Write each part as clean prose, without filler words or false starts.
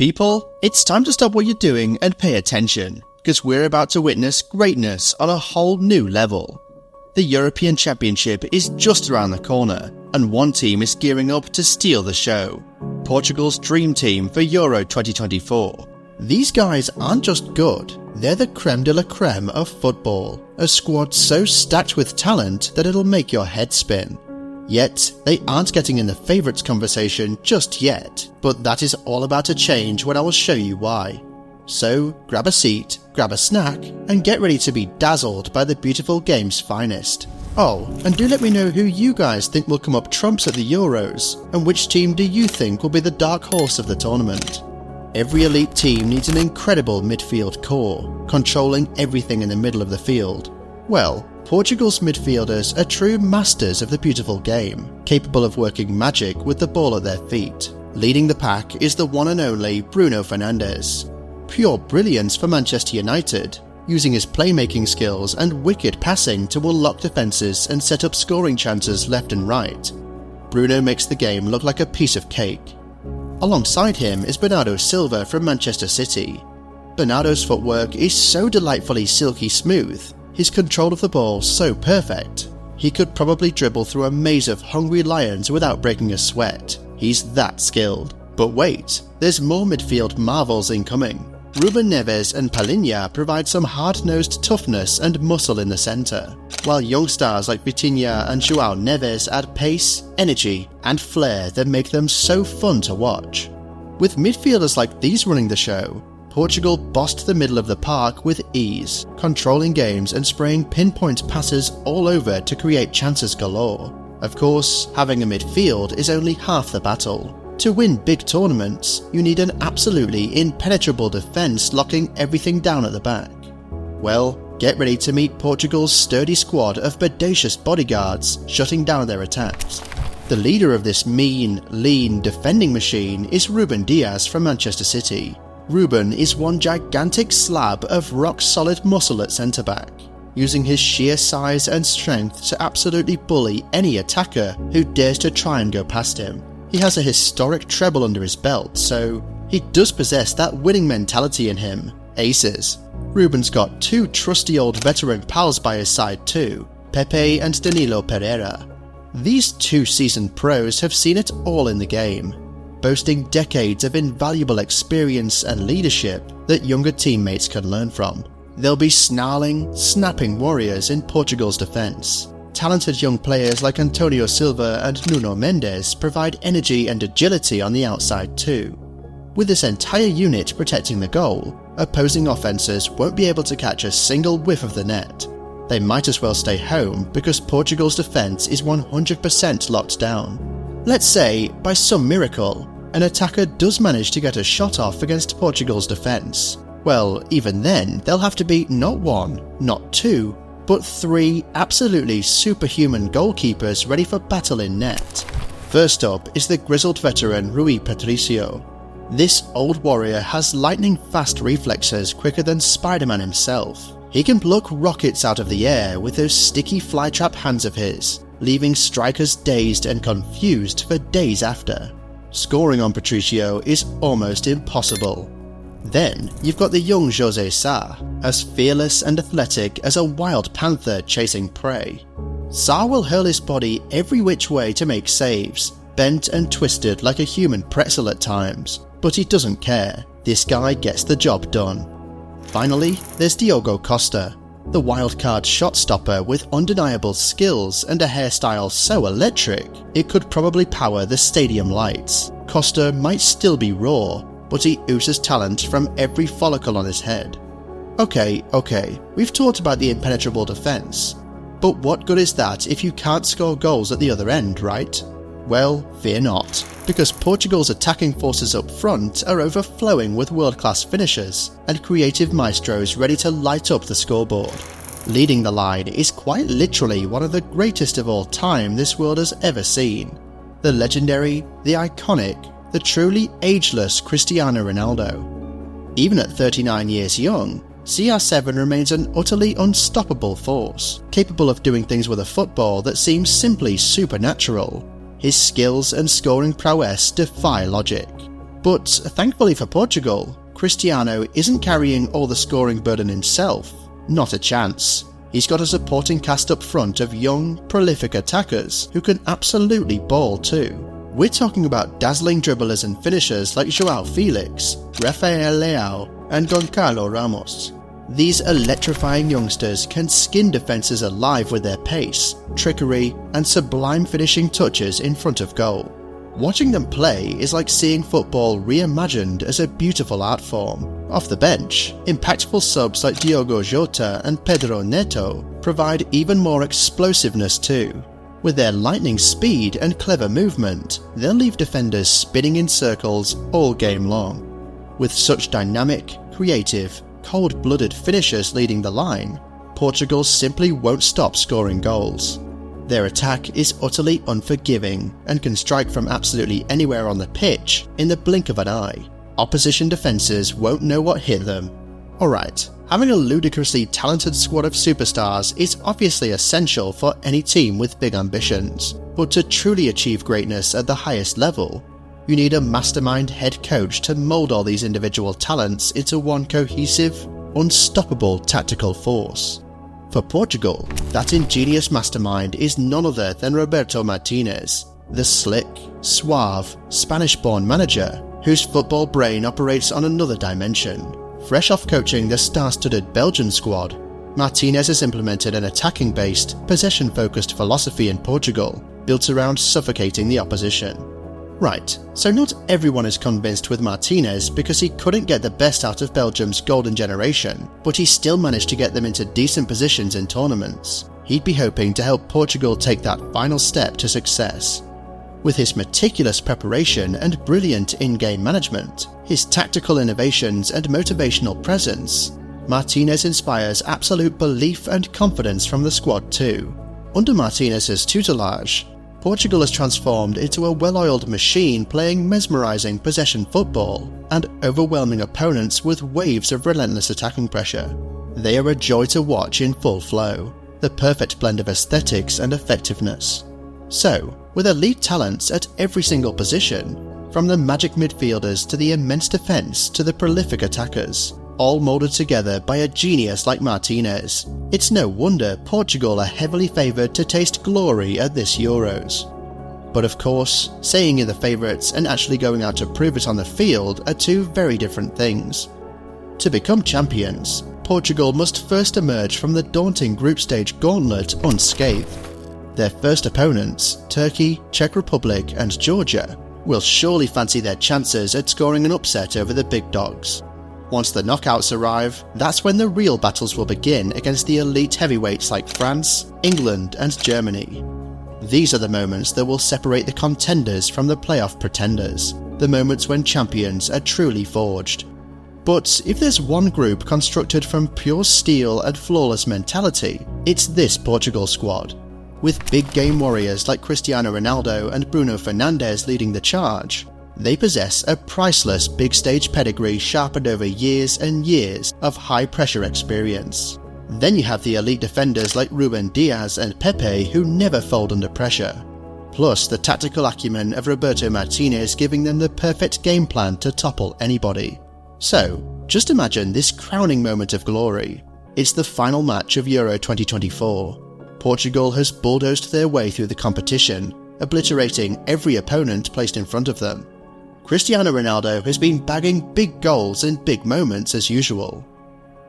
People, it's time to stop what you're doing and pay attention, because we're about to witness greatness on a whole new level. The European Championship is just around the corner, and one team is gearing up to steal the show. Portugal's dream team for Euro 2024. These guys aren't just good, they're the crème de la crème of football, a squad so stacked with talent that it'll make your head spin. Yet, they aren't getting in the favourites conversation just yet, but that is all about to change when I will show you why. So, grab a seat, grab a snack, and get ready to be dazzled by the beautiful game's finest. Oh, and do let me know who you guys think will come up trumps at the Euros, and which team do you think will be the dark horse of the tournament. Every elite team needs an incredible midfield core, controlling everything in the middle of the field. Well, Portugal's midfielders are true masters of the beautiful game, capable of working magic with the ball at their feet. Leading the pack is the one and only Bruno Fernandes. Pure brilliance for Manchester United, using his playmaking skills and wicked passing to unlock defences and set up scoring chances left and right. Bruno makes the game look like a piece of cake. Alongside him is Bernardo Silva from Manchester City. Bernardo's footwork is so delightfully silky smooth, his control of the ball so perfect. He could probably dribble through a maze of hungry lions without breaking a sweat. He's that skilled. But wait, there's more midfield marvels incoming. Ruben Neves and Palhinha provide some hard-nosed toughness and muscle in the centre, while young stars like Vitinha and João Neves add pace, energy and flair that make them so fun to watch. With midfielders like these running the show, Portugal bossed the middle of the park with ease, controlling games and spraying pinpoint passes all over to create chances galore. Of course, having a midfield is only half the battle. To win big tournaments, you need an absolutely impenetrable defense locking everything down at the back. Well, get ready to meet Portugal's sturdy squad of bodacious bodyguards shutting down their attacks. The leader of this mean, lean defending machine is Ruben Dias from Manchester City. Ruben is one gigantic slab of rock-solid muscle at centre-back, using his sheer size and strength to absolutely bully any attacker who dares to try and go past him. He has a historic treble under his belt, so he does possess that winning mentality in him. Aces. Ruben's got two trusty old veteran pals by his side too, Pepe and Danilo Pereira. These two seasoned pros have seen it all in the game, boasting decades of invaluable experience and leadership that younger teammates can learn from. They'll be snarling, snapping warriors in Portugal's defence. Talented young players like Antonio Silva and Nuno Mendes provide energy and agility on the outside too. With this entire unit protecting the goal, opposing offences won't be able to catch a single whiff of the net. They might as well stay home because Portugal's defence is 100% locked down. Let's say, by some miracle, an attacker does manage to get a shot off against Portugal's defence. Well, even then, they'll have to be not one, not two, but three absolutely superhuman goalkeepers ready for battle in net. First up is the grizzled veteran Rui Patricio. This old warrior has lightning-fast reflexes quicker than Spider-Man himself. He can pluck rockets out of the air with those sticky flytrap hands of his, leaving strikers dazed and confused for days after. Scoring on Patricio is almost impossible. Then, you've got the young José Sá, as fearless and athletic as a wild panther chasing prey. Sá will hurl his body every which way to make saves, bent and twisted like a human pretzel at times, but he doesn't care. This guy gets the job done. Finally, there's Diogo Costa, the wildcard shot stopper with undeniable skills and a hairstyle so electric, it could probably power the stadium lights. Costa might still be raw, but he oozes talent from every follicle on his head. Okay, we've talked about the impenetrable defense, but what good is that if you can't score goals at the other end, right? Well, fear not, because Portugal's attacking forces up front are overflowing with world-class finishers and creative maestros ready to light up the scoreboard. Leading the line is quite literally one of the greatest of all time this world has ever seen. The legendary, the iconic, the truly ageless Cristiano Ronaldo. Even at 39 years young, CR7 remains an utterly unstoppable force, capable of doing things with a football that seems simply supernatural. His skills and scoring prowess defy logic. But thankfully for Portugal, Cristiano isn't carrying all the scoring burden himself. Not a chance. He's got a supporting cast up front of young, prolific attackers who can absolutely ball too. We're talking about dazzling dribblers and finishers like João Felix, Rafael Leao and Goncalo Ramos. These electrifying youngsters can skin defences alive with their pace, trickery and sublime finishing touches in front of goal. Watching them play is like seeing football reimagined as a beautiful art form. Off the bench, impactful subs like Diogo Jota and Pedro Neto provide even more explosiveness too. With their lightning speed and clever movement, they'll leave defenders spinning in circles all game long. With such dynamic, creative, cold-blooded finishers leading the line, Portugal simply won't stop scoring goals. Their attack is utterly unforgiving and can strike from absolutely anywhere on the pitch in the blink of an eye. Opposition defences won't know what hit them. Alright, having a ludicrously talented squad of superstars is obviously essential for any team with big ambitions, but to truly achieve greatness at the highest level, you need a mastermind head coach to mould all these individual talents into one cohesive, unstoppable tactical force. For Portugal, that ingenious mastermind is none other than Roberto Martinez, the slick, suave, Spanish-born manager whose football brain operates on another dimension. Fresh off coaching the star-studded Belgian squad, Martinez has implemented an attacking-based, possession-focused philosophy in Portugal, built around suffocating the opposition. Right, so not everyone is convinced with Martinez because he couldn't get the best out of Belgium's golden generation, but he still managed to get them into decent positions in tournaments. He'd be hoping to help Portugal take that final step to success. With his meticulous preparation and brilliant in-game management, his tactical innovations and motivational presence, Martinez inspires absolute belief and confidence from the squad too. Under Martinez's tutelage, Portugal has transformed into a well-oiled machine playing mesmerising possession football and overwhelming opponents with waves of relentless attacking pressure. They are a joy to watch in full flow, the perfect blend of aesthetics and effectiveness. So, with elite talents at every single position, from the magic midfielders to the immense defence to the prolific attackers, all moulded together by a genius like Martinez, it's no wonder Portugal are heavily favoured to taste glory at this Euros. But of course, saying you're the favourites and actually going out to prove it on the field are two very different things. To become champions, Portugal must first emerge from the daunting group stage gauntlet unscathed. Their first opponents, Turkey, Czech Republic and Georgia, will surely fancy their chances at scoring an upset over the big dogs. Once the knockouts arrive, that's when the real battles will begin against the elite heavyweights like France, England and Germany. These are the moments that will separate the contenders from the playoff pretenders, the moments when champions are truly forged. But if there's one group constructed from pure steel and flawless mentality, it's this Portugal squad. With big game warriors like Cristiano Ronaldo and Bruno Fernandes leading the charge, they possess a priceless big stage pedigree sharpened over years and years of high pressure experience. Then you have the elite defenders like Ruben Diaz and Pepe who never fold under pressure. Plus the tactical acumen of Roberto Martinez giving them the perfect game plan to topple anybody. So, just imagine this crowning moment of glory. It's the final match of Euro 2024. Portugal has bulldozed their way through the competition, obliterating every opponent placed in front of them. Cristiano Ronaldo has been bagging big goals in big moments as usual.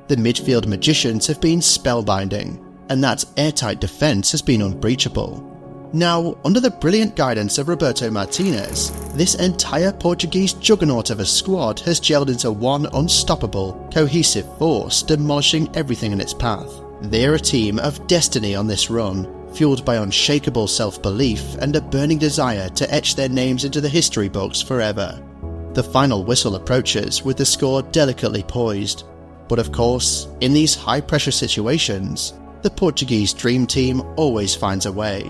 The midfield magicians have been spellbinding, and that airtight defence has been unbreachable. Now, under the brilliant guidance of Roberto Martinez, this entire Portuguese juggernaut of a squad has gelled into one unstoppable, cohesive force demolishing everything in its path. They're a team of destiny on this run, fueled by unshakable self-belief and a burning desire to etch their names into the history books forever. The final whistle approaches with the score delicately poised, but of course, in these high-pressure situations, the Portuguese dream team always finds a way.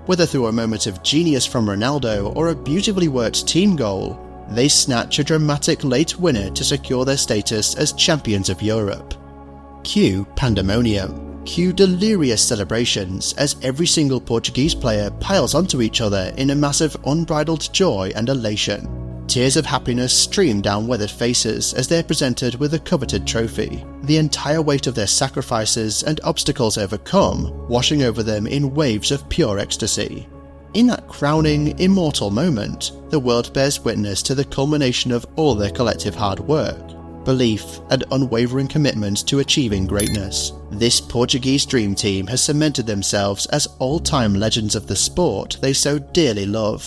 Whether through a moment of genius from Ronaldo or a beautifully worked team goal, they snatch a dramatic late winner to secure their status as champions of Europe. Cue pandemonium. Cue delirious celebrations as every single Portuguese player piles onto each other in a massive unbridled joy and elation. Tears of happiness stream down weathered faces as they are presented with the coveted trophy, the entire weight of their sacrifices and obstacles overcome washing over them in waves of pure ecstasy. In that crowning, immortal moment, the world bears witness to the culmination of all their collective hard work, belief and unwavering commitment to achieving greatness. This Portuguese dream team has cemented themselves as all-time legends of the sport they so dearly love.